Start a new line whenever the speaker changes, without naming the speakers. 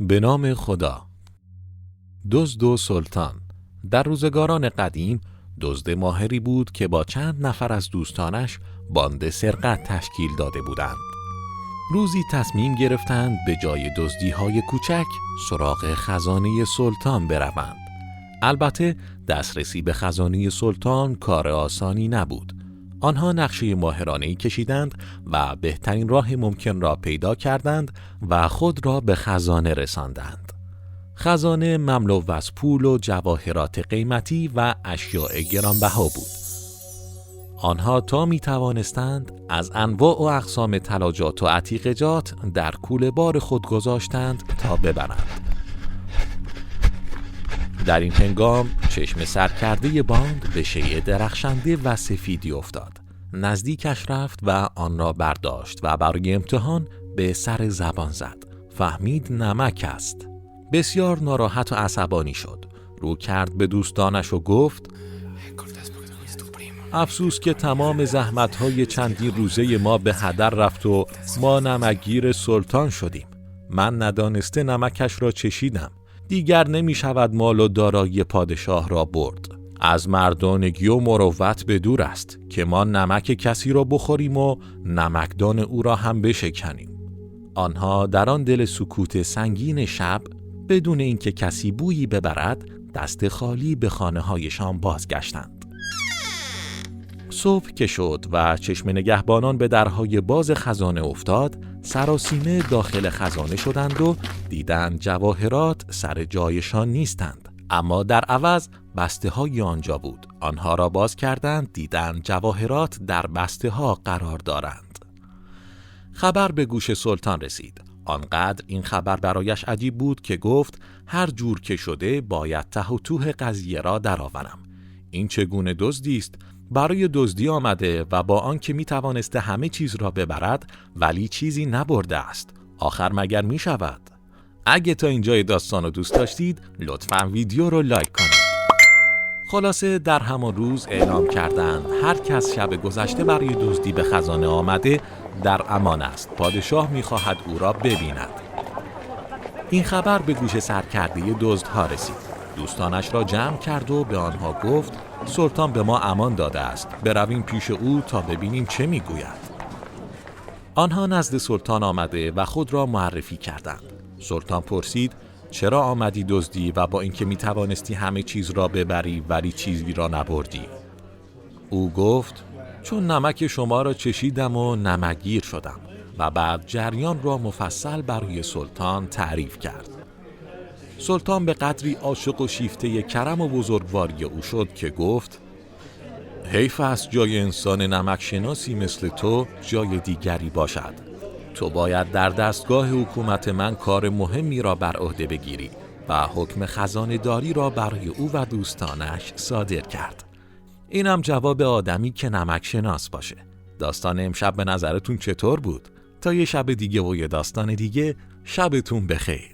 به نام خدا. دزد و سلطان. در روزگاران قدیم دزد ماهری بود که با چند نفر از دوستانش باند سرقت تشکیل داده بودند. روزی تصمیم گرفتند به جای دزدی‌های کوچک سراغ خزانه سلطان بروند. البته دسترسی به خزانه سلطان کار آسانی نبود. آنها نقشه ماهرانه‌ای کشیدند و بهترین راه ممکن را پیدا کردند و خود را به خزانه رساندند. خزانه مملو از پول و جواهرات قیمتی و اشیاء گرانبها بود. آنها تا می توانستند از انواع و اقسام طلاجات و عتیقجات در کوله بار خود گذاشتند تا ببرند. در این هنگام چشم سرکرده باند به شیء درخشنده و سفیدی افتاد. نزدیکش رفت و آن را برداشت و برای امتحان به سر زبان زد. فهمید نمک است. بسیار ناراحت و عصبانی شد. رو کرد به دوستانش و گفت: افسوس که تمام زحمت‌های چندین روزه ما به هدر رفت و ما نمکگیر سلطان شدیم. من ندانسته نمکش را چشیدم. دیگر نمی شود مال و دارایی پادشاه را برد. از مردانگی و مروت به دور است که ما نمک کسی را بخوریم و نمکدان او را هم بشکنیم. آنها در آن دل سکوت سنگین شب بدون اینکه کسی بویی ببرد دست خالی به خانه‌هایشان بازگشتند. صبح که شد و چشم نگهبانان به درهای باز خزانه افتاد، سراسیمه داخل خزانه شدند و دیدند جواهرات سر جایشان نیستند، اما در عوض بسته های آنجا بود. آنها را باز کردند، دیدند جواهرات در بسته ها قرار دارند. خبر به گوش سلطان رسید. آنقدر این خبر برایش عجیب بود که گفت: هر جور که شده باید ته و توه قضیه را درآورم. این چگونه دزدی است؟ برای دزدی آمده و با آنکه می توانسته همه چیز را ببرد ولی چیزی نبرده است. آخر مگر می شود؟ اگه تا اینجای داستان رو دوست داشتید لطفاً ویدیو رو لایک کنید. خلاصه در همان روز اعلام کردند هر کس شب گذشته برای دزدی به خزانه آمده در امان است. پادشاه می خواهد او را ببیند. این خبر به گوش سرکرده دزدها رسید. دوستانش را جمع کرد و به آنها گفت: سلطان به ما امان داده است. برویم پیش او تا ببینیم چه میگوید. آنها نزد سلطان آمده و خود را معرفی کردند. سلطان پرسید: چرا آمدی دزدی و با اینکه می توانستی همه چیز را ببری ولی چیزی را نبردی؟ او گفت: چون نمک شما را چشیدم و نمکگیر شدم. و بعد جریان را مفصل برای سلطان تعریف کرد. سلطان به قدری عاشق و شیفته کرم و بزرگواری او شد که گفت: حیف است جای انسان نمک شناسی مثل تو جای دیگری باشد. تو باید در دستگاه حکومت من کار مهمی را بر عهده بگیری و حکم خزانه داری را برای او و دوستانش صادر کرد. اینم جواب آدمی که نمک شناس باشه. داستان امشب به نظرتون چطور بود؟ تا یه شب دیگه و یه داستان دیگه، شبتون بخیر.